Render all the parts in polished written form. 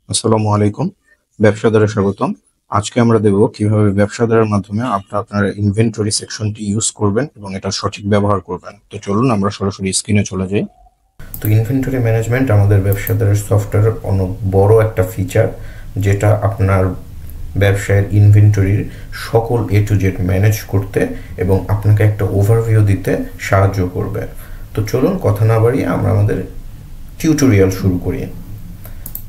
আসসালামু আলাইকুম। ব্যবসাদারে স্বাগতম। আজকে আমরা দেখব কিভাবে ব্যবসাদারের মাধ্যমে আপনার ইনভেন্টরি সেকশনটি ইউজ করবেন এবং এটা সঠিক ব্যবহার করবেন। তো চলুন আমরা সরাসরি স্ক্রিনে চলে যাই। তো ইনভেন্টরি ম্যানেজমেন্ট আমাদের ব্যবসাদারের সফটওয়্যারের অনেক বড় একটা ফিচার, যেটা আপনার ব্যবসায়ের ইনভেন্টরির সকল এ টু জেড ম্যানেজ করতে এবং আপনাকে একটা ওভারভিউ দিতে সাহায্য করবে। তো চলুন কথা না বাড়িয়ে আমরা আমাদের টিউটোরিয়াল শুরু করি।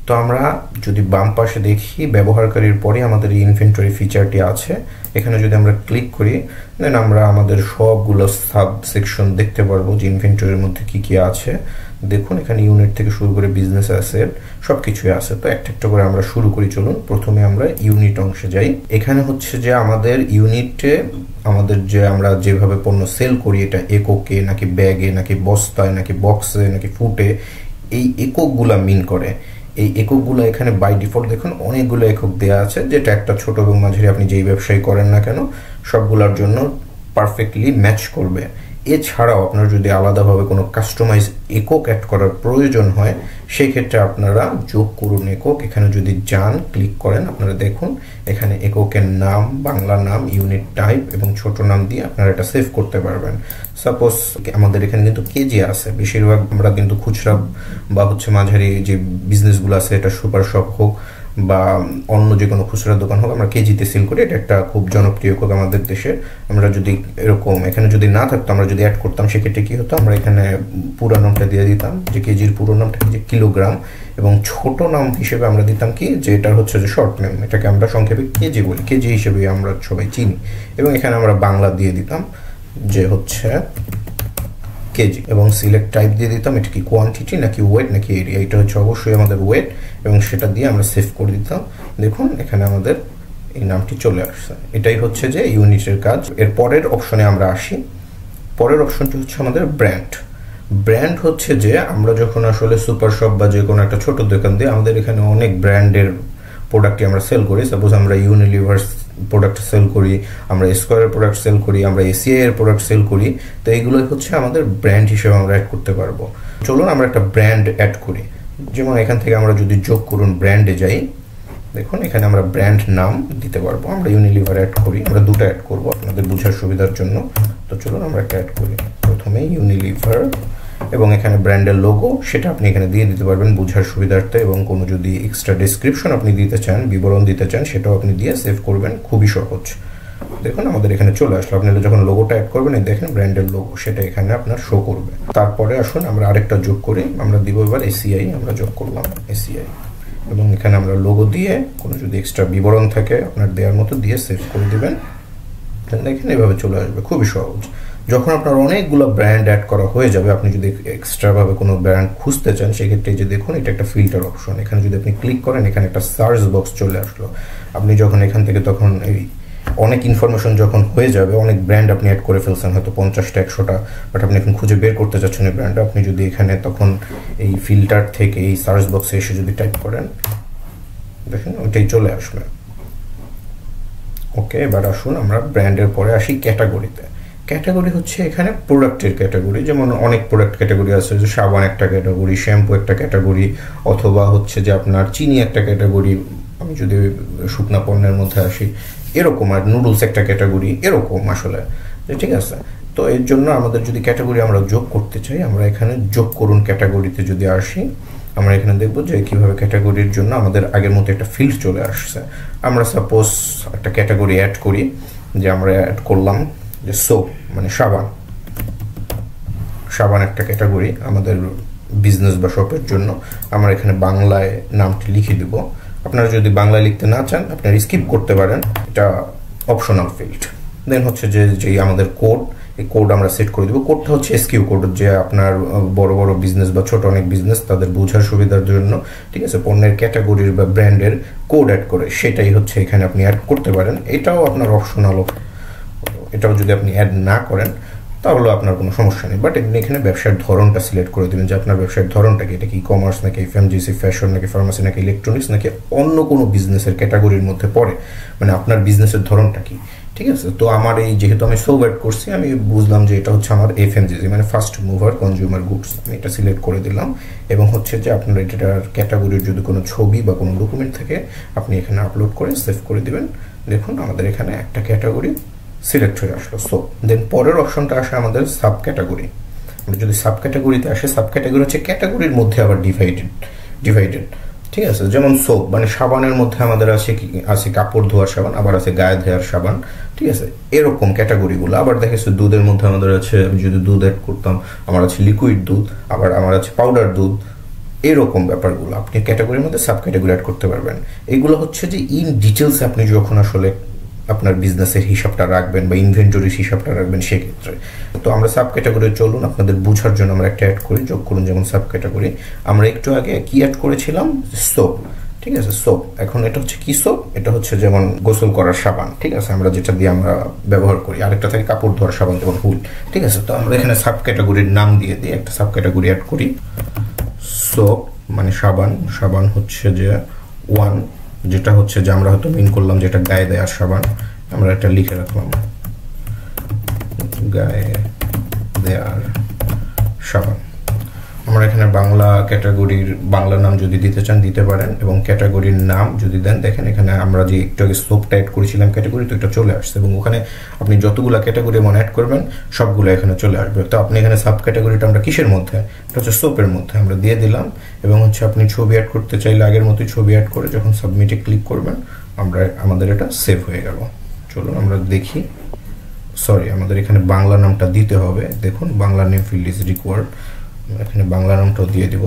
তো আমরা যদি বাম পাশে দেখি ব্যবহারকারীর পরে আমাদের এই ইনভেন্টরি ফিচারটি আছে। এখানে যদি আমরা ক্লিক করি, দেন আমরা আমাদের সবগুলো সাব সেকশন দেখতে পারবো যে ইনভেন্টরির মধ্যে কি কি আছে। দেখুন এখানে ইউনিট থেকে শুরু করে বিজনেস অ্যাসেট সবকিছুই আছে। তো একটা একটা করে আমরা শুরু করি। চলুন প্রথমে আমরা ইউনিট অংশে যাই। এখানে হচ্ছে যে আমাদের ইউনিটে আমাদের যে আমরা যেভাবে পণ্য সেল করি, এটা এককে নাকি ব্যাগে নাকি বস্তায় নাকি বক্সে নাকি ফুটে, এই এককগুলা মিন করে। এই এককগুলো এখানে বাই ডিফল্ট দেখুন অনেকগুলো একক দেওয়া আছে, যেটা একটা ছোট এবং মাঝারি আপনি যেই ব্যবসায়ী করেন না কেন সবগুলোর জন্য পারফেক্টলি ম্যাচ করবে। এছাড়াও আপনার যদি আলাদাভাবে কোনো কাস্টমাইজ একক অ্যাড করার প্রয়োজন হয়, সেই ক্ষেত্রে আপনারা যোগ করুন একক। এখানে যদি যান ক্লিক করেন, আপনারা দেখুন এখানে এককের নাম, বাংলা নাম, ইউনিট টাইপ এবং ছোট নাম দিয়ে আপনারা এটা সেভ করতে পারবেন। সাপোজ আমাদের এখানে কিন্তু কেজি আছে, বেশিরভাগ আমরা কিন্তু খুচরা বা মাঝারি যে বিজনেসগুলো আছে, এটা সুপার শপ হোক বা অন্য যে কোনো খুচরা দোকান হোক, আমরা কেজিতে সেল করি। এটা একটা খুব জনপ্রিয় কোড আমাদের দেশে। আমরা যদি এরকম এখানে যদি না থাকতো, আমরা যদি অ্যাড করতাম, সেক্ষেত্রে কি হতো, আমরা এখানে পুরো নামটা দিয়ে দিতাম যে কেজির পুরো নামটা যে কিলোগ্রাম, এবং ছোট নাম হিসেবে আমরা দিতাম কি যে এটা হচ্ছে যে শর্ট নেম, এটাকে আমরা সংক্ষেপে কেজি বলি, কেজি হিসেবে আমরা সবাই চিনি। এবং এখানে আমরা বাংলা দিয়ে দিতাম যে হচ্ছে কেজি, এবং সিলেক্ট টাইপ দিয়ে দিতাম এটা কি কোয়ান্টিটি নাকি ওয়েট নাকি এরিয়া। এটা হচ্ছে অবশ্যই আমাদের ওয়েট, এবং সেটা দিয়ে আমরা সেভ করে দিতাম। দেখুন এখানে আমাদের এই নামটি চলে আসছে। এটাই হচ্ছে যে ইউনিটের কাজ। এর পরের অপশনে আমরা আসি। পরের অপশনটি হচ্ছে আমাদের ব্র্যান্ড। ব্র্যান্ড হচ্ছে যে আমরা যখন আসলে সুপার শপ বা যে কোনো একটা ছোট দোকান দিয়ে আমাদের এখানে অনেক ব্র্যান্ডের প্রোডাক্টই আমরা সেল করি। সাপোজ আমরা ইউনিলিভার প্রোডাক্ট সেল করি, আমরা স্কোয়ারের প্রোডাক্ট সেল করি, আমরা এসিআই এর প্রোডাক্ট সেল করি। তো এইগুলোই হচ্ছে আমাদের ব্র্যান্ড হিসেবে আমরা অ্যাড করতে পারবো। চলুন আমরা একটা ব্র্যান্ড অ্যাড করি। যেমন এখান থেকে আমরা যদি যোগ করুন ব্র্যান্ডে যাই, দেখুন এখানে আমরা ব্র্যান্ড নাম দিতে পারবো। আমরা ইউনিলিভার অ্যাড করি, আমরা দুটো অ্যাড করবো আপনাদের বোঝার সুবিধার জন্য। তো চলুন আমরা একটা অ্যাড করি। প্রথমে ইউনিলিভার, এবং এখানে ব্র্যান্ডের লোগো সেটা আপনি এখানে দিয়ে দিতে পারবেন বোঝার সুবিধার্থে, এবং কোনো যদি এক্সট্রা ডেসক্রিপশন আপনি দিতে চান, বিবরণ দিতে চান, সেটাও আপনি দিয়ে সেভ করবেন। খুবই সহজ। দেখুন আমাদের এখানে চলে আসলো। আপনি যখন লোগোটা অ্যাড করবেন, দেখেন ব্র্যান্ডের লোগো সেটা এখানে আপনার শো করবে। তারপরে আসুন আমরা আরেকটা যোগ করি। আমরা দিব এবার এসিআই, আমরা যোগ করলাম এসিআই, এবং এখানে আমরা লোগো দিয়ে কোনো যদি এক্সট্রা বিবরণ থাকে আপনার দেওয়ার মতো দিয়ে সেভ করে দিবেন। দেখেন এভাবে চলে আসবে, খুবই সহজ। যখন আপনার অনেকগুলো ব্র্যান্ড অ্যাড করা হয়ে যাবে, আপনি যদি এক্সট্রাভাবে কোনো ব্র্যান্ড খুঁজতে চান, সেক্ষেত্রে যে দেখুন এটা একটা ফিল্টার অপশন। এখানে যদি আপনি ক্লিক করেন, এখানে একটা সার্চ বক্স চলে আসলো। আপনি যখন এখান থেকে তখন এই অনেক ইনফরমেশন যখন হয়ে যাবে, অনেক ব্র্যান্ড আপনি অ্যাড করে ফেলছেন, হয়তো 50টা 100টা, বাট আপনি এখন খুঁজে বের করতে চাচ্ছেন এই ব্র্যান্ডটা। আপনি যদি এখানে তখন এই ফিল্টার থেকে এই সার্চ বক্সে এসে যদি টাইপ করেন, দেখেন ওইটাই চলে আসবে। ওকে, এবার আসুন আমরা ব্র্যান্ডের পরে আসি ক্যাটাগরিতে। ক্যাটাগরি হচ্ছে এখানে প্রোডাক্টের ক্যাটাগরি। যেমন অনেক প্রোডাক্ট ক্যাটাগরি আছে, যে সাবান একটা ক্যাটাগরি, শ্যাম্পু একটা ক্যাটাগরি, অথবা হচ্ছে যে আপনার চিনি একটা ক্যাটাগরি। আমি যদি শুকনা পণ্যের মধ্যে আসি এরকম, আর নুডলস একটা ক্যাটাগরি, এরকম আসলে। ঠিক আছে, তো এর জন্য আমাদের যদি ক্যাটাগরি আমরা যোগ করতে চাই, আমরা এখানে যোগ করুন ক্যাটাগরিতে যদি আসি, আমরা এখানে দেখবো যে কিভাবে ক্যাটাগরির জন্য আমাদের আগের মতো একটা ফিল্ড চলে আসছে। আমরা সাপোজ একটা ক্যাটাগরি অ্যাড করি, যে আমরা অ্যাড করলাম যে সোপ মানে সাবান। সাবান একটা ক্যাটাগরি আমাদের বিজনেস বা শপের জন্য। আমরা এখানে বাংলায় নামটি লিখে দিব। আপনারা যদি বাংলায় লিখতে না চান, আপনারা স্কিপ করতে পারেন, এটা অপশনাল ফিল্ড। দেন হচ্ছে যে আমাদের কোড, এই কোড আমরা সেট করে দিব। কোডটা হচ্ছে এসকিউ কোড, যে আপনার বড় বড় বিজনেস বা ছোট অনেক বিজনেস তাদের বোঝার সুবিধার জন্য, ঠিক আছে, পণ্যের ক্যাটাগরির বা ব্র্যান্ডের কোড অ্যাড করে, সেটাই হচ্ছে এখানে আপনি অ্যাড করতে পারেন। এটাও আপনার অপশনাল। এটাও যদি আপনি অ্যাড না করেন, তাহলে আপনার কোনো সমস্যা নেই। বাট এখানে ব্যবসার ধরনটা সিলেক্ট করে দেবেন যে আপনার ব্যবসার ধরনটা কি, এটা কি কমার্স নাকি এফএমজিসি, ফ্যাশন নাকি ফার্মাসি নাকি ইলেকট্রনিক্স নাকি অন্য কোনো বিজনেসের ক্যাটাগরির মধ্যে পড়ে, মানে আপনার বিজনেসের ধরনটা কি। ঠিক আছে, তো আমার এই যেহেতু আমি সোপ অ্যাড করছি, আমি বুঝলাম যে এটা হচ্ছে আমার এফএমজিসি মানে ফার্স্ট মুভার কনজিউমার গুডস, আমি এটা সিলেক্ট করে দিলাম। এবং হচ্ছে যে আপনার এটার ক্যাটাগরির যদি কোনো ছবি বা কোনো ডকুমেন্ট থাকে আপনি এখানে আপলোড করে সেভ করে দিবেন। দেখুন আমাদের এখানে একটা ক্যাটাগরি সিলেক্ট হয়ে আসলো। সো দেন পরের অপশনটা আসে আমাদের সাব ক্যাটাগরি। যদি সাব ক্যাটাগরিতে আসে, সাব ক্যাটাগরি হচ্ছে ক্যাটাগরির মধ্যে আবার ডিভাইডেড। ঠিক আছে, যেমন সোপ মানে সাবানের মধ্যে আমাদের আছে কাপড় ধোয়ার সাবান, আবার আছে গায়ে ধোয়ার সাবান। ঠিক আছে, এরকম ক্যাটাগরিগুলো। আবার দেখেছি দুধের মধ্যে আমাদের আছে, আমি যদি দুধ অ্যাড করতাম আমার আছে লিকুইড দুধ, আবার আমার আছে পাউডার দুধ। এরকম ব্যাপারগুলো আপনি ক্যাটাগরির মধ্যে সাব ক্যাটাগরি অ্যাড করতে পারবেন। এগুলো হচ্ছে যে ইন ডিটেলস আপনি যখন আসলে আপনার বিজনেসের হিসাবটা রাখবেন বা ইনভেন্টরির হিসাবটা রাখবেন সেক্ষেত্রে। তো আমরা সাব ক্যাটাগরি চলুন আপনাদের বোঝার জন্য আমরা একটা অ্যাড করি, যোগ করুন। যেমন সাব ক্যাটাগরি আমরা একটু আগে কি অ্যাড করেছিলাম, সোপ। ঠিক আছে, সোপ। এখন এটা হচ্ছে কি সোপ, এটা হচ্ছে যেমন গোসল করার সাবান। ঠিক আছে, আমরা যেটা দিয়ে আমরা ব্যবহার করি। আরেকটা থাকে কাপড় ধোয়ার সাবান, যেমন হুল। ঠিক আছে, তো আমরা এখানে সাব ক্যাটাগরির নাম দিয়ে একটা সাব ক্যাটাগরি অ্যাড করি। সোপ মানে সাবান, সাবান হচ্ছে যে ওয়ান, যেটা হচ্ছে যে আমরা হয়তো মিন করলাম যেটা গায়ে দেওয়ার সাবান, আমরা এটা লিখে রাখলাম গায়ে দেওয়ার সাবান। আমরা এখানে বাংলা ক্যাটাগরির বাংলা নাম যদি দিতে চান দিতে পারেন, এবং ক্যাটাগরির নাম যদি দেন, দেখেন এখানে আমরা যে একটু আগে সোপটা অ্যাড করেছিলাম ক্যাটাগরি, তো এটা চলে আসছে। এবং ওখানে আপনি যতগুলো ক্যাটাগরি অ্যাড করবেন সবগুলো এখানে চলে আসবে। তো আপনি এখানে সাব ক্যাটাগরিটা আমরা কিসের মধ্যে, এটা হচ্ছে সোপের মধ্যে আমরা দিয়ে দিলাম। এবং হচ্ছে আপনি ছবি অ্যাড করতে চাইলে আগের মতোই ছবি অ্যাড করে যখন সাবমিটে ক্লিক করবেন আমাদের এটা সেভ হয়ে গেল। চলুন আমরা দেখি। সরি, আমাদের এখানে বাংলা নামটা দিতে হবে। দেখুন Bangla name field is required, এখানে বাংলা নামটাও দিয়ে দিব,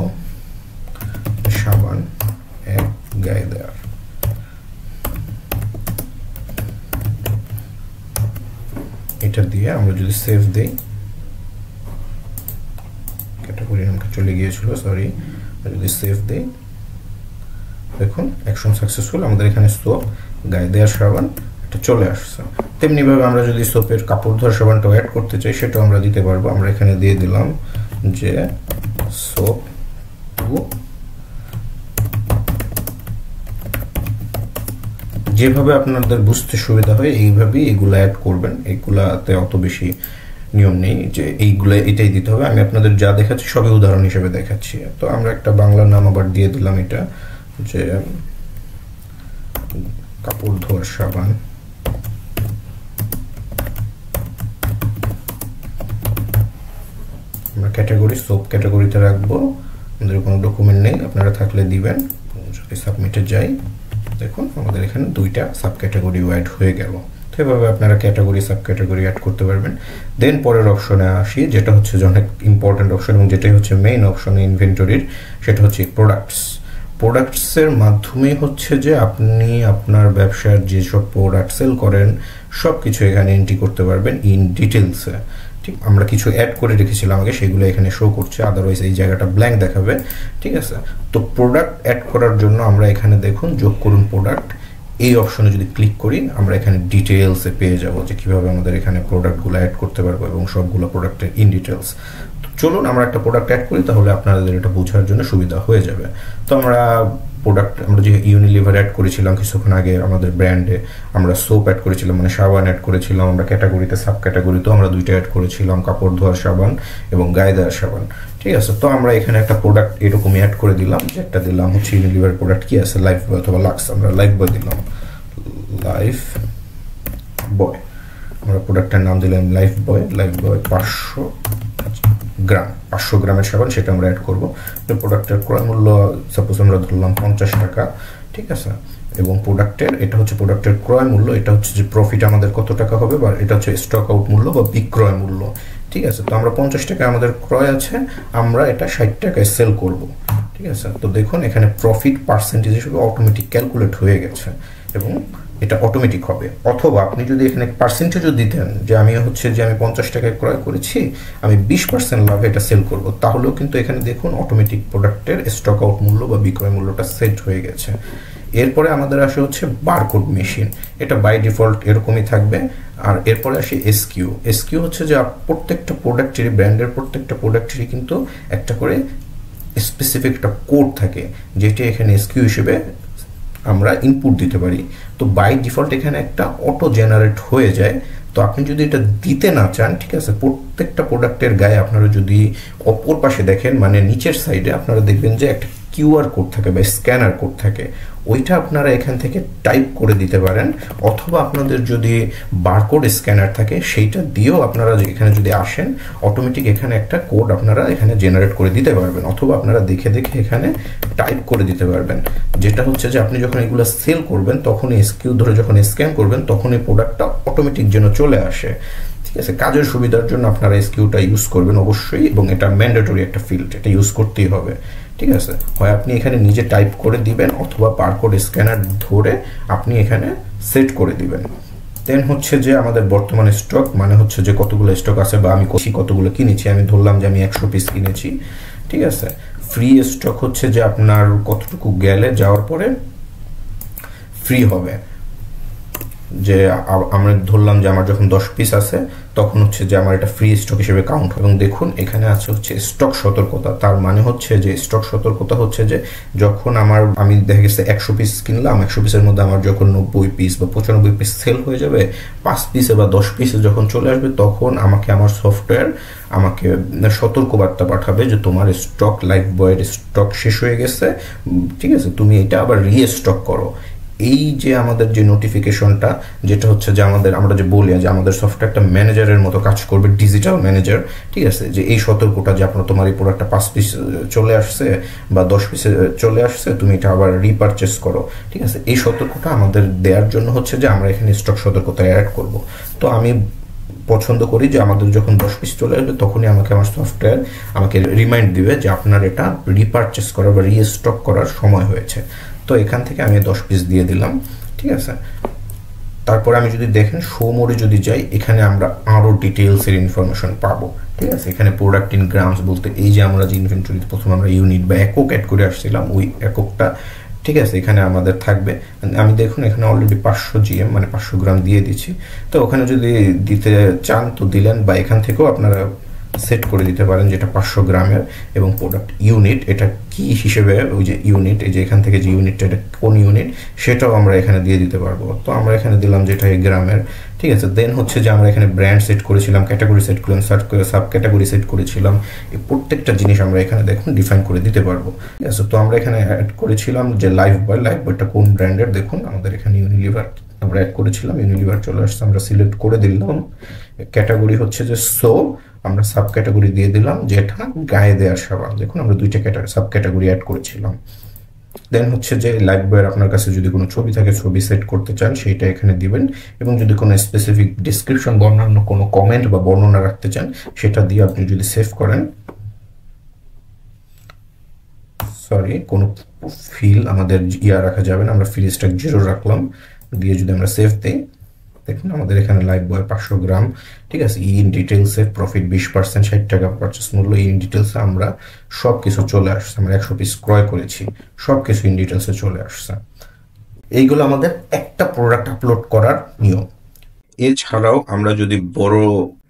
সাবান এক গায়ে দেওয়ার। এটা দিয়ে আমরা যদি সেভ দেই, ক্যাটাগরি নামটা চলে গিয়েছিল, সরি। যদি সেভ দেই, দেখুন অ্যাকশন সাকসেসফুল, আমাদের এখানে সোপ গায়ে দেওয়ার সাবান এটা চলে আসছে। তেমনিভাবে আমরা যদি সোপের কাপড় ধোয়ার সাবানটাও অ্যাড করতে চাই সেটাও আমরা দিতে পারবো। আমরা এখানে দিয়ে দিলাম যে সোপ টু, যেভাবে আপনাদের বুঝতে সুবিধা হয় এইভাবেই এগুলো অ্যাড করবেন। এগুলাতে অত বেশি নিয়ম নেই যে এইগুলো এটাই দিতে হবে। আমি আপনাদের যা দেখাচ্ছি সবই উদাহরণ হিসেবে দেখাচ্ছি। তো আমরা একটা বাংলা নাম আবার দিয়ে দিলাম, এটা যে কাপড় ধোয়ার সাবান। আমরা ক্যাটাগরি সোপ ক্যাটাগরিতে রাখবো, আমাদের কোনো ডকুমেন্ট নেই, আপনারা থাকলে দিবেন। যদি সাবমিটে যাই, দেখুন আমাদের এখানে দুইটা সাব ক্যাটাগরি অ্যাড হয়ে গেল। তো এভাবে আপনারা ক্যাটাগরি সাব ক্যাটাগরি অ্যাড করতে পারবেন। দেন পরের অপশনে আসি, যেটা হচ্ছে যে অনেক ইম্পর্টেন্ট অপশন এবং যেটাই হচ্ছে মেইন অপশন ইনভেন্টরির, সেটা হচ্ছে প্রোডাক্টসের মাধ্যমে হচ্ছে যে আপনি আপনার ব্যবসার যেসব প্রোডাক্ট সেল করেন সব কিছু এখানে এন্ট্রি করতে পারবেন ইন ডিটেলসে। ঠিক, আমরা কিছু অ্যাড করে রেখেছিলাম আগে, সেগুলো এখানে শো করছে, আদারওয়াইজ এই জায়গাটা ব্ল্যাঙ্ক দেখাবে। ঠিক আছে, তো প্রোডাক্ট অ্যাড করার জন্য আমরা এখানে দেখুন যোগ করুন প্রোডাক্ট, এই অপশনে যদি ক্লিক করি আমরা এখানে ডিটেলসে পেয়ে যাব যে কীভাবে আমাদের এখানে প্রোডাক্টগুলো অ্যাড করতে পারবো এবং সবগুলো প্রোডাক্টের ইন ডিটেলস। চলুন আমরা একটা প্রোডাক্ট অ্যাড করি, তাহলে আপনাদের এটা বোঝার জন্য সুবিধা হয়ে যাবে। তো আমরা যে ইউনিলিভার অ্যাড করেছিলাম কিছুক্ষণ আগে, আমাদের ব্র্যান্ডে আমরা সোপ অ্যাড করেছিলাম মানে সাবান অ্যাড করেছিলাম, আমরা ক্যাটাগরিতে সাব ক্যাটাগরিতেও আমরা দুইটা অ্যাড করেছিলাম, কাপড় ধোয়ার সাবান এবং গায়ে দেওয়ার সাবান। ঠিক আছে, তো আমরা এখানে একটা প্রোডাক্ট এরকমই অ্যাড করে দিলাম, যে একটা দিলাম হচ্ছে ইউনিলিভার প্রোডাক্ট কি আছে, লাইফ বয় অথবা লাক্স, আমরা লাইফ বয় দিলাম, লাইফ বয়। আমরা প্রোডাক্টের নাম দিলাম লাইফ বয় 500 গ্রাম, 500 গ্রামের সাবান, সেটা আমরা অ্যাড করবো। প্রোডাক্টের ক্রয় মূল্য সাপোজ আমরা ধরলাম 50 টাকা। ঠিক আছে, এবং এটা হচ্ছে প্রোডাক্টের ক্রয় মূল্য, এটা হচ্ছে যে প্রফিট আমাদের কত টাকা হবে, বা এটা হচ্ছে স্টক আউট মূল্য বা বিক্রয় মূল্য। ঠিক আছে, তো আমরা 50 টাকা আমাদের ক্রয় আছে, আমরা এটা 60 টাকায় সেল করব। ঠিক আছে, তো দেখুন এখানে প্রফিট পার্সেন্টেজ হিসেবে অটোমেটিক ক্যালকুলেট হয়ে গেছে এবং এটা অটোমেটিক হবে। অথবা আপনি যদি এখানে পার্সেন্টেজও দিতেন যে আমি 50 টাকায় ক্রয় করেছি, আমি 20% লাভে এটা সেল করব, তাহলেও কিন্তু এখানে দেখুন অটোমেটিক প্রোডাক্টের স্টক আউট মূল্য বা বিক্রয় মূল্যটা সেট হয়ে গেছে। এরপরে আমাদের আসে হচ্ছে বারকোড মেশিন, এটা বাই ডিফল্ট এরকমই থাকবে। আর এরপরে আসে এসকিউ। এসকিউ হচ্ছে যে প্রত্যেকটা প্রোডাক্টেরই, ব্র্যান্ডের প্রত্যেকটা প্রোডাক্টেরই কিন্তু একটা করে স্পেসিফিক একটা কোড থাকে, যেটি এখানে এসকিউ হিসেবে আমরা ইনপুট দিতে পারি। তো বাই ডিফল্ট এখানে একটা অটো জেনারেট হয়ে যায়। তো আপনি যদি এটা দিতে না চান, ঠিক আছে, প্রত্যেকটা প্রোডাক্টের গায়ে আপনারা যদি অপর পাশে দেখেন, মানে নিচের সাইডে আপনারা দেখবেন যে একটা কিউআর কোড থাকে বা স্ক্যানার কোড থাকে, ওইটা আপনারা এখান থেকে টাইপ করে দিতে পারেন। অথবা আপনাদের যদি বারকোড স্ক্যানার থাকে সেইটা দিয়েও আপনারা এখানে যদি আসেন, অটোমেটিক এখানে একটা কোড আপনারা এখানে জেনারেট করে দিতে পারবেন। অথবা আপনারা দেখে দেখে এখানে টাইপ করে দিতে পারবেন, যেটা হচ্ছে যে আপনি যখন এগুলো সেল করবেন তখন এসকিউ ধরে যখন স্ক্যান করবেন তখন এই প্রোডাক্টটা অটোমেটিক যেন চলে আসে। ঠিক আছে, কাজের সুবিধার জন্য আপনারা এসকিউটা ইউজ করবেন অবশ্যই, এবং এটা ম্যান্ডেটরি একটা ফিল্ড, এটা ইউজ করতেই হবে। ঠিক আছে, হয় আপনি এখানে নিজে টাইপ করে দিবেন অথবা বারকোড স্ক্যানার ধরে আপনি এখানে সেট করে দিবেন। দেন হচ্ছে যে আমাদের বর্তমানে স্টক, মানে হচ্ছে যে কতগুলো স্টক আছে বা আমি কতগুলো কিনেছি। আমি ধরলাম যে আমি 100 পিস কিনেছি। ঠিক আছে, ফ্রি স্টক হচ্ছে যে আপনার কতটুকু গেলে যাওয়ার পরে ফ্রি হবে। যে আমরা ধরলাম যে আমার যখন 10 পিস আছে তখন হচ্ছে যে আমার এটা ফ্রি স্টক হিসেবে কাউন্ট হবে। এবং দেখুন এখানে আছে হচ্ছে স্টক সতর্কতা। তার মানে হচ্ছে যে স্টক সতর্কতা হচ্ছে যে যখন আমি দেখা গেছে 100 পিস কিনলাম, 100 পিসের মধ্যে আমার যখন 90 পিস বা 95 পিস সেল হয়ে যাবে, 5 পিসে বা 10 পিসে যখন চলে আসবে তখন আমাকে আমার সফটওয়্যার আমাকে সতর্কবার্তা পাঠাবে যে তোমার স্টক, লাইফ বয়ের স্টক শেষ হয়ে গেছে, ঠিক আছে, তুমি এটা আবার রিস্টক করো। এই যে আমাদের যে নোটিফিকেশনটা, যেটা হচ্ছে যে আমরা যে বলি যে আমাদের সফটওয়্যারটা ম্যানেজারের মতো কাজ করবে, ডিজিটাল ম্যানেজার। ঠিক আছে, যে এই সতর্কটা যে তোমার এই প্রোডাক্টটা 5 পিস চলে আসছে বা 10 পিসে চলে আসছে, তুমি এটা আবার রিপারচেস করো। ঠিক আছে, এই সতর্কটা আমাদের দেওয়ার জন্য হচ্ছে যে আমরা এখানে স্টক সতর্কতা অ্যাড করব। তো আমি পছন্দ করি যে আমাদের যখন 10 পিস চলে আসবে তখনই আমাকে আমার সফটওয়্যার আমাকে রিমাইন্ড দিবে যে আপনার এটা রিপারচেস করা বা রিস্টক করার সময় হয়েছে। তো এখান থেকে আমি 10 পিস দিয়ে দিলাম। ঠিক আছে, তারপর আমি যদি দেখেন শো মোডে যদি যাই, এখানে আমরা আরো ডিটেইলসের ইনফরমেশন পাবো। ঠিক আছে, এখানে প্রোডাক্ট ইন গ্রামস বলতে এই যে আমরা যে ইনভেন্টরিতে প্রথমে আমরা ইউনিট বা একক অ্যাড করে আসছিলাম, ওই এককটা, ঠিক আছে, এখানে আমাদের থাকবে। আমি দেখুন এখানে অলরেডি 500 জিএম মানে 500 গ্রাম দিয়ে দিচ্ছি। তো ওখানে যদি দিতে চান তো দিলেন, বা এখান থেকেও আপনারা সেট করে দিতে পারেন যেটা 500 গ্রামের। এবং প্রোডাক্ট ইউনিট এটা কি হিসেবে, ওই যে ইউনিট, এই যে এখান থেকে যে ইউনিটটা, এটা কোন ইউনিট সেটাও আমরা এখানে দিয়ে দিতে পারবো। তো আমরা এখানে দিলাম যেটা এই গ্রামের। ঠিক আছে, দেন হচ্ছে যে আমরা এখানে ব্র্যান্ড সেট করেছিলাম, ক্যাটাগরি সেট করলাম, সাব ক্যাটাগরি সেট করেছিলাম। এই প্রত্যেকটা জিনিস আমরা এখানে দেখুন ডিফাইন করে দিতে পারবো। ঠিক আছে, তো আমরা এখানে অ্যাড করেছিলাম যে লাইফ বয়টা কোন ব্র্যান্ডের, দেখুন আমাদের এখানে ইউনিলিভার আমরা অ্যাড করেছিলাম, ইউনিলিভার চলে আসছে, আমরা সিলেক্ট করে দিলাম। ক্যাটাগরি হচ্ছে যে আমরা সাব ক্যাটাগরি দিয়ে দিলাম যেটা গায়ে দেওয়ার সাবান। দেখুন আমরা দুইটা সাব ক্যাটাগরি অ্যাড করেছিলাম। দেন হচ্ছে যে লাইভ বয়ের আপনার কাছে যদি কোনো ছবি থাকে, ছবি সেট করতে চান সেইটা এখানে দিবেন। এবং যদি কোনো স্পেসিফিক ডিসক্রিপশন বা অন্যান্য কোনো কমেন্ট বা বর্ণনা রাখতে চান সেটা দিয়ে আপনি যদি সেভ করেন, কোনো ফিল আমাদের রাখা যাবে না, আমরা ফিল স্ট্যাক 0 রাখলাম, দিয়ে যদি আমরা সেভ দিই, দেখুন আমাদের এখানে লাইভ বয় 500 গ্রাম। ঠিক আছে, ইন ডিটেলসে প্রফিট 20%, 60 টাকা পারচেস মূল্য, ইন ডিটেলসে আমরা সব কিছু চলে আসছে। আমরা 100 পিস ক্রয় করেছি, সব কিছু ইন ডিটেলসে চলে আসছে। এইগুলো আমাদের একটা প্রোডাক্ট আপলোড করার নিয়ম। এছাড়াও আমরা যদি বড়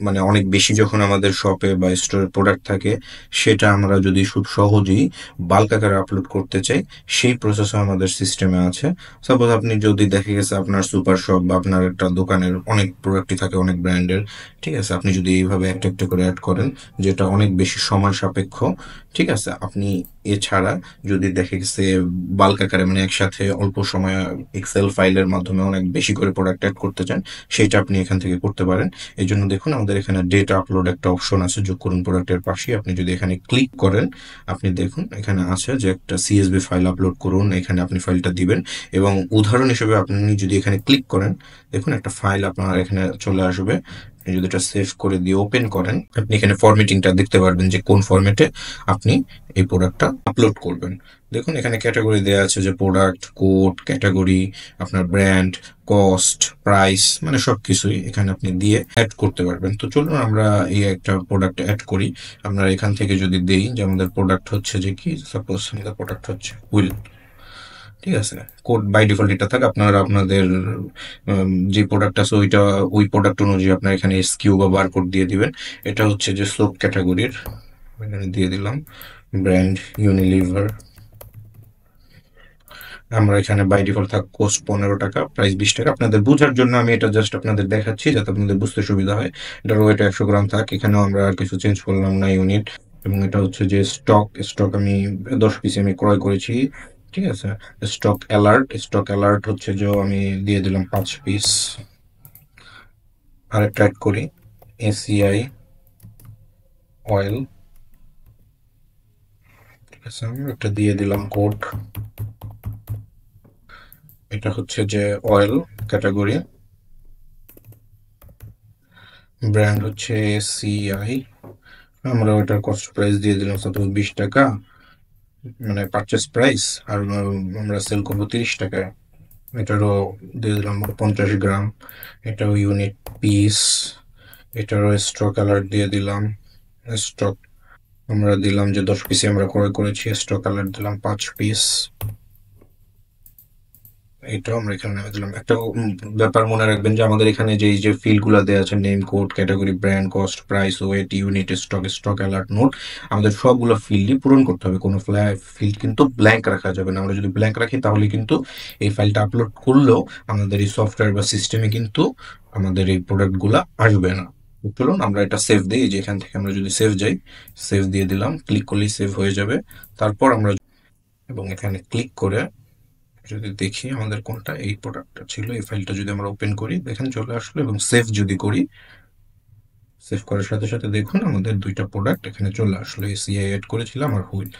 মানে অনেক বেশি যখন আমাদের শপে বা স্টোরে প্রোডাক্ট থাকে, সেটা আমরা যদি খুব সহজেই বাল্ক আকারে আপলোড করতে চাই, সেই প্রসেসও আমাদের সিস্টেমে আছে। সাপোজ আপনি যদি দেখে গেছে আপনার সুপার শপ বা আপনার একটা দোকানের অনেক প্রোডাক্টই থাকে অনেক ব্র্যান্ডের, ঠিক আছে, আপনি যদি এইভাবে একটা একটা করে অ্যাড করেন, যেটা অনেক বেশি সময় সাপেক্ষ। ঠিক আছে, আপনি এছাড়া যদি দেখে গেছে বাল্ক আকারে মানে একসাথে অল্প সময় এক্সেল ফাইলের মাধ্যমে অনেক বেশি করে প্রোডাক্ট অ্যাড করতে চান, সেটা আপনি এখান থেকে করতে পারেন। এই জন্য দেখুন আমাদের এখানে ডেটা আপলোড একটা অপশন আছে, যোগ করুন প্রোডাক্টের পাশে। আপনি যদি এখানে ক্লিক করেন, আপনি দেখুন এখানে আছে যে একটা সিএসভি ফাইল আপলোড করুন, এখানে আপনি ফাইলটা দিবেন। এবং উদাহরণ হিসেবে আপনি যদি এখানে ক্লিক করেন, দেখুন একটা ফাইল আপনার এখানে চলে আসবে। আপনি যদি এটা সেভ করে দিয়ে ওপেন করেন, আপনি এখানে ফরম্যাটিংটা দেখতে পারবেন যে কোন ফরম্যাটে আপনি এই প্রোডাক্টটা আপলোড করবেন। দেখুন এখানে ক্যাটাগরি দেওয়া আছে যে প্রোডাক্ট, কোড, ক্যাটাগরি, আপনার ব্র্যান্ড, কস্ট, প্রাইস, মানে সবকিছুই এখানে আপনি দিয়ে অ্যাড করতে পারবেন। তো চলুন আমরা এই একটা প্রোডাক্ট অ্যাড করি। আমরা এখান থেকে যদি দেই যে আমাদের প্রোডাক্ট হচ্ছে যে কি, সাপোজ আমাদের প্রোডাক্ট হচ্ছে হুইল। ঠিক আছে, কোড বাই ডিফল্ট এটা থাকে। আপনারা আপনাদের যে প্রোডাক্ট আছে ওই প্রোডাক্ট অনুযায়ী আপনার এখানে এসকিউ বা বারকোড দিয়ে দিবেন। এটা হচ্ছে যে স্লোপ ক্যাটাগরির, এখানে দিয়ে দিলাম ব্র্যান্ড ইউনিলিভার। আমরা এখানে বাই ডিফল্ট থাক কোস্ট 15 টাকা, প্রাইস 20 টাকা। আপনাদের বোঝার জন্য আমি এটা জাস্ট আপনাদের দেখাচ্ছি যাতে আপনাদের বুঝতে সুবিধা হয়। এটার ওয়েট 100 গ্রাম থাক, এখানেও আমরা আর কিছু চেঞ্জ করলাম না, ইউনিট। এবং এটা হচ্ছে যে স্টক আমি 10 পিস আমি ক্রয় করেছি। ঠিক আছে, স্টক অ্যালার্ট হচ্ছে যে আমি দিয়ে দিলাম 5 পিস। আর ট্র্যাক করি এসিআই অয়েল, ঠিক আছে, আমি একটা দিয়ে দিলাম কোড। এটা হচ্ছে যে অয়েল ক্যাটাগরি, ব্র্যান্ড হচ্ছে এসিআই। আমরা ওইটার কস্ট প্রাইস দিয়ে দিলাম সাপোজ 20 টাকা, মানে পারচেস প্রাইস। আর আমরা সেল করবো 30 টাকায়। এটারও দিয়ে দিলাম 50 গ্রাম। এটাও ইউনিট পিস। এটারও স্টক অ্যালার্ট দিয়ে দিলাম। স্টক আমরা দিলাম যে 10 পিসে আমরা ক্রয় করেছি, স্টক অ্যালার্ট দিলাম 5 পিস। এটাও আমরা এখানে নামে দিলাম। একটা ব্যাপার মনে রাখবেন যে আমাদের এখানে যে ফিল্ড গুলো দেওয়া আছে, name, code, category, brand, cost, price, weight, unit, stock alert, note, আমাদের সবগুলো ফিল্ডই পূরণ করতে হবে। কোনো ফিল্ড কিন্তু ব্ল্যাঙ্ক রাখা যাবে না। আমরা যদি ব্ল্যাঙ্ক রাখি তাহলে কিন্তু এই ফাইলটা আপলোড করলেও আমাদের এই সফটওয়্যার বা সিস্টেমে কিন্তু আমাদের এই প্রোডাক্টগুলো আসবে না। চলুন আমরা এটা সেভ দিই। যে এখান থেকে আমরা যদি সেভ যাই, সেভ দিয়ে দিলাম, ক্লিক করলেই সেভ হয়ে যাবে। তারপর আমরা এবং এখানে ক্লিক করে যদি দেখি আমাদের কোনটা এই প্রোডাক্টটা ছিল, এই ফাইলটা যদি আমরা ওপেন করি দেখেন চলে আসলো। এবং সেভ যদি করি, সেভ করার সাথে সাথে দেখুন আমাদের দুইটা প্রোডাক্ট এখানে চলে আসলো। এসিআই অ্যাড করেছিলাম আর হুইল,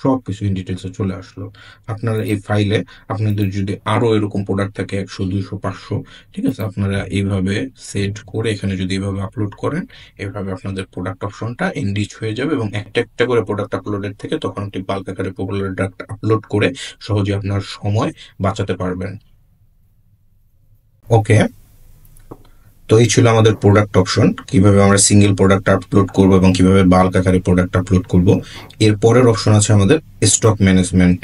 সব কিছু ইন ডিটেলসে চলে আসলো। আপনারা এই ফাইলে আপনাদের যদি আরো এরকম প্রোডাক্ট থাকে 100, 200, 500, ঠিক আছে, আপনারা এইভাবে সেট করে এখানে যদি এইভাবে আপলোড করেন, এইভাবে আপনাদের প্রোডাক্ট অপশনটা এনরিচ হয়ে যাবে। এবং একটা একটা করে প্রোডাক্ট আপলোডের থেকে তখন একটি বাল্ক আকারে প্রোডাক্ট আপলোড করে সহজে আপনার সময় বাঁচাতে পারবেন। ওকে, তো এই ছিল আমাদের প্রোডাক্ট অপশন, কিভাবে আমরা সিঙ্গেল প্রোডাক্ট আপলোড করব এবং কিভাবে বাল্ক আকারে প্রোডাক্ট আপলোড করব। এর পরের অপশন আছে আমাদের স্টক ম্যানেজমেন্ট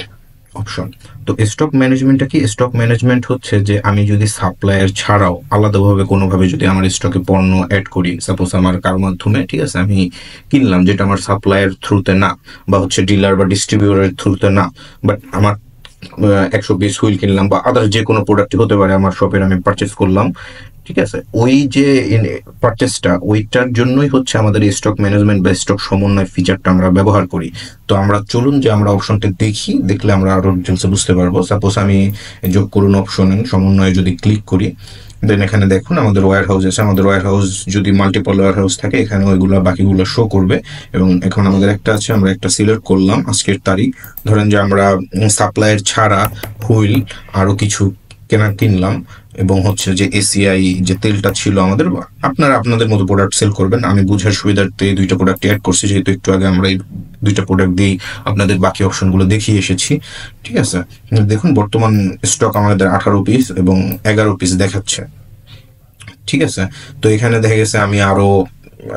অপশন। তো স্টক ম্যানেজমেন্টটা কি? স্টক ম্যানেজমেন্ট হচ্ছে যে আমি যদি সাপ্লায়ার ছাড়াও আলাদাভাবে কোনোভাবে যদি আমার স্টকে পণ্য অ্যাড করি, সাপোজ আমার কার মাধ্যমে, ঠিক আছে, আমি কিনলাম যেটা আমার সাপ্লায়ার থ্রুতে না, বা হচ্ছে ডিলার বা ডিস্ট্রিবিউটরের থ্রুতে না, বাট আমার 100 পিস হুইল কিনলাম বা আদার যে কোনো প্রোডাক্টই হতে পারে আমার শপের, আমি পারচেস করলাম, ঠিক আছে, ওই যে পারচেসটা, ওইটার জন্যই হচ্ছে আমাদের স্টক ম্যানেজমেন্ট বা স্টক সমন্বয় ফিচারটা আমরা ব্যবহার করি। তো আমরা চলুন যে আমরা অপশনটা দেখি, দেখলে আমরা আরো ডিটেলসে বুঝতে পারবো। সাপোজ আমি যোগ করুন অপশন সমন্বয়ে যদি ক্লিক করি, দেন এখানে দেখুন আমাদের ওয়্যার হাউস আছে। আমাদের ওয়্যার হাউস যদি মাল্টিপল ওয়্যার হাউস থাকে এখানে ওইগুলো বাকিগুলো শো করবে। এবং এখন আমাদের একটা আছে, আমরা একটা সিলেক্ট করলাম আজকের তারিখ। ধরেন যে আমরা সাপ্লায়ার ছাড়া হুইল আরো কিছু কিনলাম, এবং হচ্ছে যে এসিআই যে তেলটা ছিল আমাদের, আপনারা আপনাদের মতো প্রোডাক্ট সেল করবেন। আমি বুঝার সুবিধার্থে এই দুইটা প্রোডাক্ট অ্যাড করছি, যেহেতু একটু আগে আমরা এই দুইটা প্রোডাক্ট দিয়ে আপনাদের বাকি অপশনগুলো দেখিয়ে এসেছি। ঠিক আছে, দেখুন বর্তমান স্টক আমাদের 18 পিস এবং 11 পিস দেখাচ্ছে। ঠিক আছে, তো এখানে দেখা গেছে আমি আরো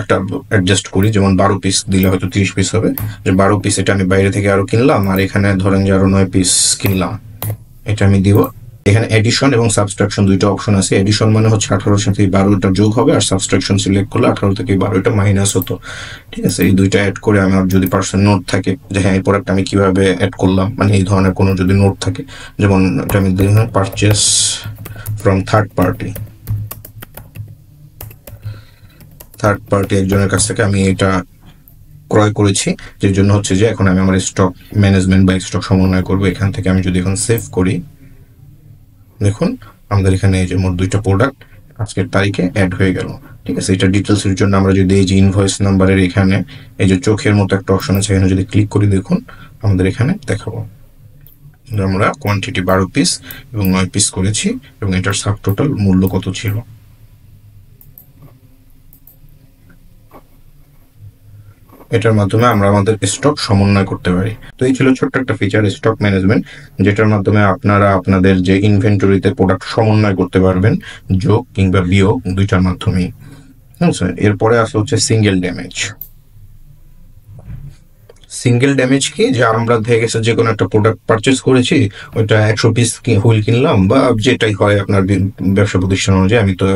একটা অ্যাডজাস্ট করি, যেমন 12 পিস দিলে হয়তো 30 পিস হবে, যে 12 পিস এটা আমি বাইরে থেকে আরো কিনলাম, আর এখানে ধরেন যে আরো 9 পিস কিনলাম, এটা আমি দিব। এখানে এডিশন এবং সাবস্ট্রাকশন দুইটা অপশন আছে। এডিশন মানে হচ্ছে 18 সাথে 12টা যোগ হবে, আর সাবস্ট্রাকশন সিলেক্ট করলে 18 থেকে 12টা মাইনাস হতো। ঠিক আছে, এই দুইটা অ্যাড করে আমার যদি পার্সোনাল নোট থাকে যে হ্যাঁ এই প্রোডাক্ট আমি কিভাবে অ্যাড করলাম, মানে এই ধরনের কোনো যদি নোট থাকে, যেমন এটা আমি দেখলাম পারচেস ফ্রম থার্ড পার্টি একজনের কাছ থেকে আমি এটা ক্রয় করেছি, যে জন্য হচ্ছে যে এখন আমি আমার স্টক ম্যানেজমেন্ট বা স্টক সমন্বয় করবো। এখান থেকে আমি যদি এখন সেভ করি, দেখুন আমাদের এখানে এই যে মোট দুইটা প্রোডাক্ট আজকের তারিখে অ্যাড হয়ে গেল। ঠিক আছে, এটা ডিটেলসের জন্য আমরা যদি এই যে ইনভয়েস নাম্বারের এখানে এই যে চোখের মতো একটা অপশন আছে, এখানে যদি ক্লিক করি দেখুন আমাদের এখানে দেখাবো আমরা কোয়ান্টিটি 12 পিস এবং 9 পিস করেছি এবং এটার সাব টোটাল মূল্য কত ছিল। এটার মাধ্যমে আমরা আমাদের স্টক সমন্বয় করতে পারি। তো এই ছিল ছোট্ট একটা ফিচার স্টক ম্যানেজমেন্ট, যেটার মাধ্যমে আপনারা আপনাদের যে ইনভেন্টরিতে প্রোডাক্ট সমন্বয় করতে পারবেন, যোগ কিংবা বিয়োগ দুইটার মাধ্যমেই। এরপরে আসা হচ্ছে সিঙ্গেল ড্যামেজ। সিঙ্গেল ড্যামেজ কি, যে আমরা দেখে গেছে যে কোনো একটা প্রোডাক্ট পারচেস করেছি, ওইটা 100 পিস হুইল কিনলাম বা যেটাই হয় আপনার ব্যবসা প্রতিষ্ঠান অনুযায়ী, আমি তো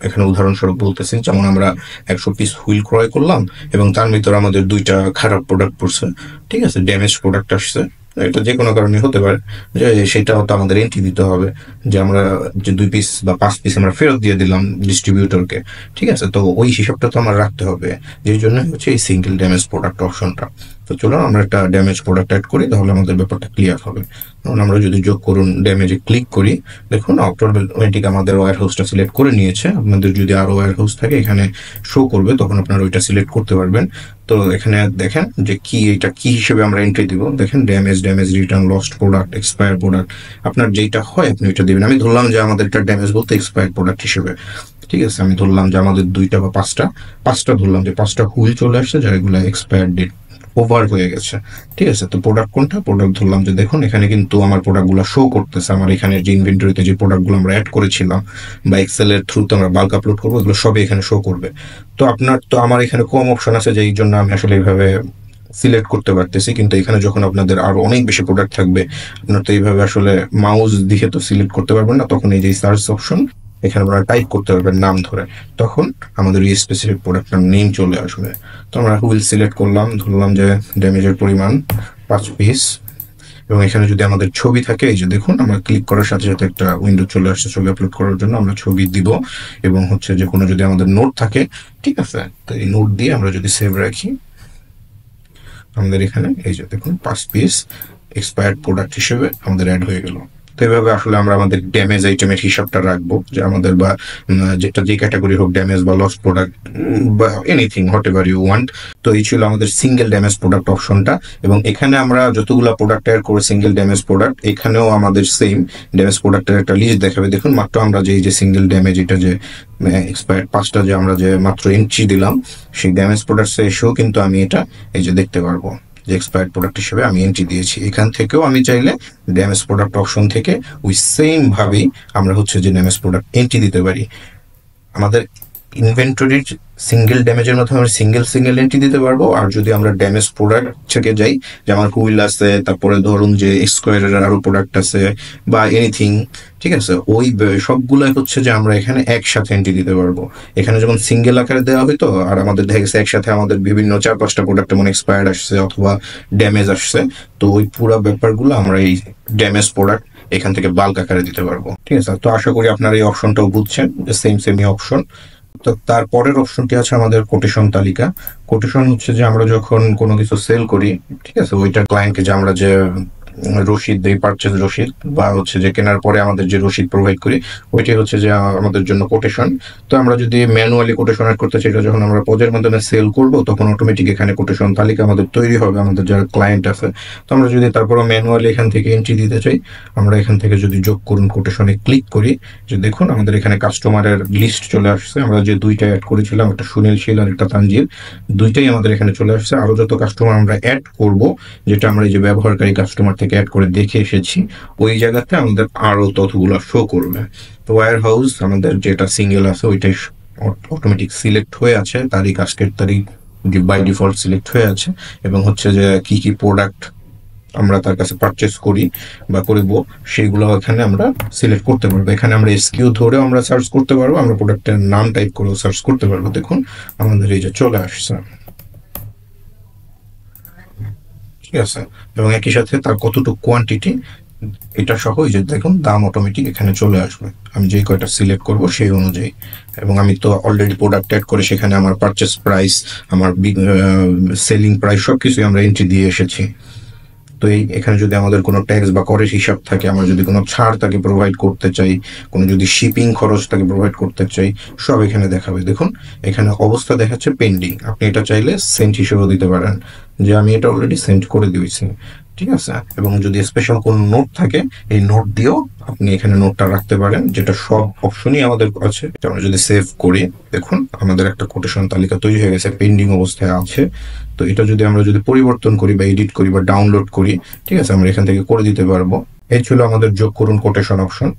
এখানে উদাহরণস্বরূপ বলতেছি, যেমন আমরা 100 পিস হুইল ক্রয় করলাম এবং তার ভিতরে আমাদের 2টা খারাপ প্রোডাক্ট পড়ছে, ঠিক আছে, ড্যামেজ প্রোডাক্ট আসছে, এটা যে কোনো কারণে হতে পারে, যে সেটাও তো আমাদের এন্ট্রি দিতে হবে, যে আমরা যে 2 পিস বা 5 পিস আমরা ফেরত দিয়ে দিলাম ডিস্ট্রিবিউটরকে, ঠিক আছে, তো ওই হিসাবটা তো আমার রাখতে হবে, যেই জন্য হচ্ছে এই সিঙ্গেল ড্যামেজ প্রোডাক্ট অপশনটা। তো চলুন আমরা একটা ড্যামেজ প্রোডাক্ট অ্যাড করি, তাহলে আমাদের ব্যাপারটা ক্লিয়ার হবে। কারণ আমরা যদি যোগ করুন ড্যামেজে ক্লিক করি, দেখুন অটোমেটিক আমাদের ওয়্যার হাউসটা সিলেক্ট করে নিয়েছে। আপনাদের যদি আরো ওয়্যার হাউস থাকে এখানে শো করবে, তখন আপনারা ওইটা সিলেক্ট করতে পারবেন। তো এখানে দেখেন যে কি, এটা কি হিসেবে আমরা এন্ট্রি দিব, দেখেন damage, damage return, lost product, expire product, আপনার যেটা হয় আপনি ওইটা দিবেন। আমি ধরলাম যে আমাদের এটা ড্যামেজ বলতে এক্সপায়ার প্রোডাক্ট হিসেবে, ঠিক আছে, আমি ধরলাম যে আমাদের 2টা বা 5টা ধরলাম যে 5টা হুইল চলে আসছে যেগুলো এক্সপায়ার ডেট ওভার হয়ে গেছে, ঠিক আছে। তো প্রোডাক্ট কোনটা, প্রোডাক্ট ধরলাম যে দেখুন এখানে কিন্তু আমার প্রোডাক্টগুলো শো করতেছে, আমার এখানে যে ইনভেন্টরিতে যে প্রোডাক্টগুলো আমরা অ্যাড করেছিলাম বা এক্সেল এর থ্রুতে আমরা বাল্ক আপলোড করবো, এগুলো সবই এখানে শো করবে। তো আপনার তো আমার এখানে কম অপশন আছে, যেই জন্য আমি আসলে এইভাবে সিলেক্ট করতে পারতেছি, কিন্তু এখানে যখন আপনাদের আরো অনেক বেশি প্রোডাক্ট থাকবে, আপনার তো এইভাবে আসলে মাউস দিয়ে তো সিলেক্ট করতে পারবেন না, তখন এই যে সার্চ অপশন, এখানে আপনারা টাইপ করতে পারবেন নাম ধরে, তখন আমাদের এই স্পেসিফিক প্রোডাক্টের নেম চলে আসবে। তো আমরা হুইল সিলেক্ট করলাম, ধরলাম যে ড্যামেজের পরিমাণ 5 পিস, এবং এখানে যদি আমাদের ছবি থাকে, এই যে দেখুন আমরা ক্লিক করার সাথে সাথে একটা উইন্ডো চলে আসছে ছবি আপলোড করার জন্য, আমরা ছবি দিব, এবং হচ্ছে যে কোনো যদি আমাদের নোট থাকে, ঠিক আছে, তো এই নোট দিয়ে আমরা যদি সেভ রাখি, আমাদের এখানে এই যে দেখুন 5 পিস এক্সপায়ার্ড প্রোডাক্ট হিসেবে আমাদের অ্যাড হয়ে গেল। তো এইভাবে আসলে আমরা আমাদের ড্যামেজ আইটেমের হিসাবটা রাখবো, যে আমাদের বা যেটা যে ক্যাটাগরি হোক, ড্যামেজ বা লস প্রোডাক্ট বা anything whatever you want. তো এই ছিল আমাদের সিঙ্গেল ড্যামেজ প্রোডাক্ট অপশনটা, এবং এখানে আমরা যতগুলো প্রোডাক্ট অ্যাড করে সিঙ্গেল ড্যামেজ প্রোডাক্ট, এখানেও আমাদের সেম ড্যামেজ প্রোডাক্টের একটা লিস্ট দেখাবে। দেখুন মাত্র আমরা যে সিঙ্গেল ড্যামেজ, এটা যে এক্সপায়ার্ড 5টা যে আমরা যে মাত্র এন্ট্রি দিলাম, সেই ড্যামেজ প্রোডাক্টসে এসেও কিন্তু আমি এটা এই যে দেখতে পারবো যে এক্সপায়ার্ড প্রোডাক্ট হিসেবে আমি এন্ট্রি দিয়েছি। এখান থেকেও আমি চাইলে ড্যামেজ প্রোডাক্ট অপশন থেকে ওই সেম ভাবেই আমরা হচ্ছে যে ড্যামেজ প্রোডাক্ট এন্ট্রি দিতে পারি। আমাদের ইনভেন্টরির সিঙ্গেল ড্যামেজের মধ্যে আমরা সিঙ্গেল এন্ট্রি দিতে পারবো, আর যদি আমরা ড্যামেজ প্রোডাক্ট থেকে যাই, যে আমার হুইল আছে, তারপরে ধরুন যে স্কোয়ারের আরো প্রোডাক্ট আছে বা এনিথিং, ঠিক আছে, ওই সবগুলাই হচ্ছে যে আমরা এখানে একসাথে এন্ট্রি দিতে পারবো। এখানে যখন সিঙ্গেল আকারে দেওয়া হইতো, আর আমাদের দেখা গেছে একসাথে আমাদের বিভিন্ন 4-5টা প্রোডাক্ট যেমন এক্সপায়ার্ড আসছে অথবা ড্যামেজ আসছে, তো ওই পুরো ব্যাপারগুলো আমরা এই ড্যামেজ প্রোডাক্ট এখান থেকে বাল্ক আকারে দিতে পারবো, ঠিক আছে। তো আশা করি আপনারা এই অপশনটাও বুঝছেন, যে সেমই অপশন। তো তারপরের অপশনটি আছে আমাদের কোটেশন তালিকা। কোটেশন হচ্ছে যে আমরা যখন কোনো কিছু সেল করি, ঠিক আছে, ওইটার ক্লায়েন্টকে যে আমরা যে রসিদ দেই, পারচেজ রসিদ, বা হচ্ছে যে কেনার পরে আমাদের যে রসিদ প্রোভাইড করি, ওইটাই হচ্ছে যে আমাদের জন্য কোটেশন। তো আমরা যদি ম্যানুয়ালি কোটেশন অ্যাড করতে চাই, যখন আমরা পজের মাধ্যমে সেল করব, তখন অটোমেটিক এখানে কোটেশন তালিকা আমাদের তৈরি হবে, আমাদের যারা ক্লায়েন্ট আছে। তো আমরা যদি তারপরে ম্যানুয়ালি এখান থেকে এন্ট্রি দিতে চাই, আমরা এখান থেকে যদি যোগ করুন কোটেশনে ক্লিক করি, যে দেখুন আমাদের এখানে কাস্টমারের লিস্ট চলে আসছে। আমরা যে 2টা অ্যাড করেছিলাম, একটা সুনীল শীল আর একটা তানজির, 2টাই আমাদের এখানে চলে আসছে। আরো যত কাস্টমার আমরা অ্যাড করব, যেটা আমরা এই যে ব্যবহারকারী কাস্টমার থেকে অ্যাড করে দেখে এসেছি, ওই জায়গাতে আমাদের আরো তথ্যগুলো শো করবে। তো ওয়্যার হাউস আমাদের যেটা সিঙ্গেল আছে ওইটাই অটোমেটিক সিলেক্ট হয়ে আছে, তারিখ আজকের তারিখ বাই ডিফল্ট সিলেক্ট হয়ে আছে, এবং হচ্ছে যে কি কি প্রোডাক্ট আমরা তার কাছে পারচেস করি বা করব, সেগুলো এখানে আমরা সিলেক্ট করতে পারবো। এখানে আমরা এসকিউ ধরেও আমরা সার্চ করতে পারবো, আমরা প্রোডাক্টের নাম টাইপ করেও সার্চ করতে পারবো। দেখুন আমাদের এই যে চলে আসছে, ঠিক আছে, এবং একই সাথে তার কতটুকু কোয়ান্টিটি, এটা সহ এই যে দেখুন দাম অটোমেটিক এখানে চলে আসবে, আমি যেই কয়টা সিলেক্ট করব সেই অনুযায়ী। এবং আমি তো অলরেডি প্রোডাক্ট অ্যাড করে সেখানে আমার পারচেস প্রাইস, আমার সেলিং প্রাইস সবকিছুই আমরা এন্ট্রি দিয়ে এসেছি। তো এই এখানে যদি আমাদের কোনো ট্যাক্স বা করের হিসাব থাকে, আমরা যদি কোনো ছাড় তাকে প্রোভাইড করতে চাই, কোনো যদি শিপিং খরচ তাকে প্রোভাইড করতে চাই, সব এখানে দেখাবে। দেখুন এখানে অবস্থা দেখাচ্ছে পেন্ডিং, আপনি এটা চাইলে সেন্ট হিসেবেও দিতে পারেন, যে আমি এটা অলরেডি সেন্ট করে দিয়েছি, ঠিক আছে। এবং যদি স্পেশাল কোনো নোট থাকে, এই নোট দিয়েও আপনি এখানে নোটটা রাখতে পারেন, যেটা সব অপশনই আমাদের আছে। আমরা যদি সেভ করি, দেখুন আমাদের একটা কোটেশন তালিকা তৈরি হয়ে গেছে, পেন্ডিং অবস্থায় আছে। তো এটা যদি আমরা পরিবর্তন করি বা এডিট করি বা ডাউনলোড করি, ঠিক আছে, আমরা এখান থেকে করে দিতে পারবো। এই ছিল আমাদের যোগ করুন কোটেশন অপশন।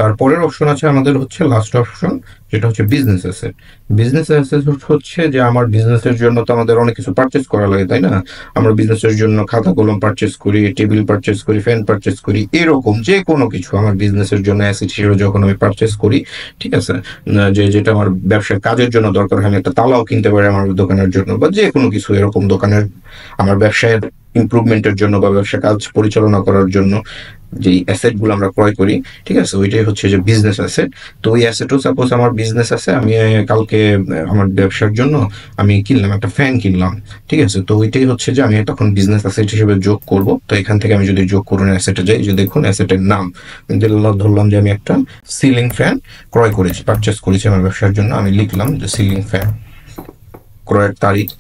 তারপরের অপশন আছে আমাদের হচ্ছে লাস্ট অপশন, যেটা হচ্ছে বিজনেস অ্যাসেট। বিজনেস অ্যাসেট হচ্ছে যে আমার বিজনেসের জন্য তো আমাদের অনেক কিছু পারচেস করা লাগে, তাই না? আমরা বিজনেসের জন্য খাতা কলম পারচেস করি, টেবিল পারচেস করি, ফ্যান পারচেস করি, এরকম যে কোনো কিছু আমার বিজনেসের জন্য অ্যাসেট হিসেবে যখন আমি পারচেস করি, ঠিক আছে, যেটা আমার ব্যবসার কাজের জন্য দরকার হয়, আমি একটা তালাও কিনতে পারি আমার দোকানের জন্য, বা যে কোনো কিছু এরকম দোকানের আমার ব্যবসায়ের ইমপ্রুভমেন্টের জন্য বা ব্যবসা কাজ পরিচালনা করার জন্য যে অ্যাসেট গুলো আমরা ক্রয় করি, ঠিক আছে, ওইটাই হচ্ছে যে বিজনেস অ্যাসেট। তো ওই অ্যাসেটও সাপোজ আমার বিজনেস আছে, আমি কালকে আমার ব্যবসার জন্য আমি কিনলাম একটা ফ্যান কিনলাম, ঠিক আছে, তো ওইটাই হচ্ছে যে আমি তখন বিজনেস অ্যাসেট হিসেবে যোগ করব। তো এখান থেকে আমি যদি যোগ করুন অ্যাসেটে যাই, যে দেখুন অ্যাসেটের নাম ধরলাম যে আমি একটা সিলিং ফ্যান ক্রয় করেছি, পারচেস করেছি আমার ব্যবসার জন্য, আমি লিখলাম যে সিলিং ফ্যান, ক্রয়ের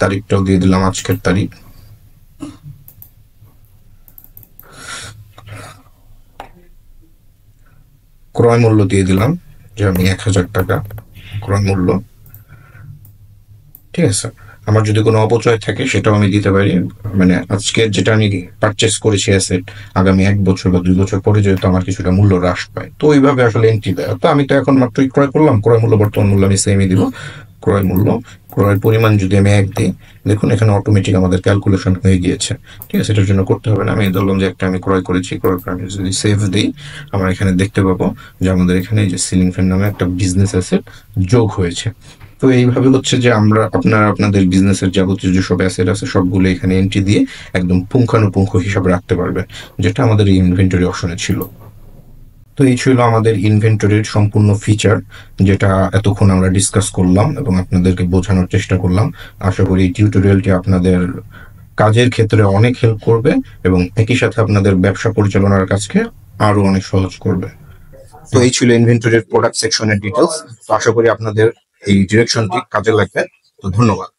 তারিখটাও দিয়ে দিলাম আজকের তারিখ, ক্রয় মূল্য দিয়ে দিলাম যে আমি 1,000 টাকা ক্রয় মূল্য, ঠিক আছে। আমার যদি কোনো অপচয় থাকে সেটাও আমি দিতে পারি, মানে আজকে যেটা আমি পারচেস করেছি অ্যাসেট, আগামী 1 বছর বা 2 বছর পরে যেহেতু আমার কিছুটা মূল্য হ্রাস পায়, তো ওইভাবে আসলে এন্ট্রি দেয়। তো আমি তো এখন মাত্রই ক্রয় করলাম, ক্রয় মূল্য বর্তমান মূল্য আমি সেমই দিব, ক্রয় মূল্য, ক্রয়ের পরিমাণ যদি আমি 1 দিই, দেখুন এখানে অটোমেটিক আমাদের ক্যালকুলেশন হয়ে গিয়েছে, ঠিক আছে, এটার জন্য করতে হবে না। আমি ধরলাম যে একটা আমি ক্রয় করেছি, ক্রয় করে আমি যদি সেভ দিই, আমরা এখানে দেখতে পাবো যে আমাদের এখানে যে সিলিং ফ্যান নামে একটা বিজনেস অ্যাসেট যোগ হয়েছে। তো এইভাবে হচ্ছে যে আমরা আপনাদের বিজনেসের যাবতীয় যেসব অ্যাসেট আছে সবগুলো এখানে এন্ট্রি দিয়ে একদম পুঙ্খানুপুঙ্খ হিসাব রাখতে পারবে, যেটা আমাদের এই ইনভেন্টরি অপশনে ছিল। তো এই ছিল আমাদের ইনভেন্টরির সম্পূর্ণ ফিচার, যেটা এতক্ষণ আমরা ডিসকাস করলাম এবং আপনাদেরকে বোঝানোর চেষ্টা করলাম। আশা করি এই টিউটোরিয়ালটি আপনাদের কাজের ক্ষেত্রে অনেক হেল্প করবে এবং একই সাথে আপনাদের ব্যবসা পরিচালনার কাজকে আরো অনেক সহজ করবে। তো এই ছিল ইনভেন্টরির প্রোডাক্ট সেকশনের ডিটেলস। তো আশা করি আপনাদের এই ডিরেকশনটি কাজে লাগবে। তো ধন্যবাদ।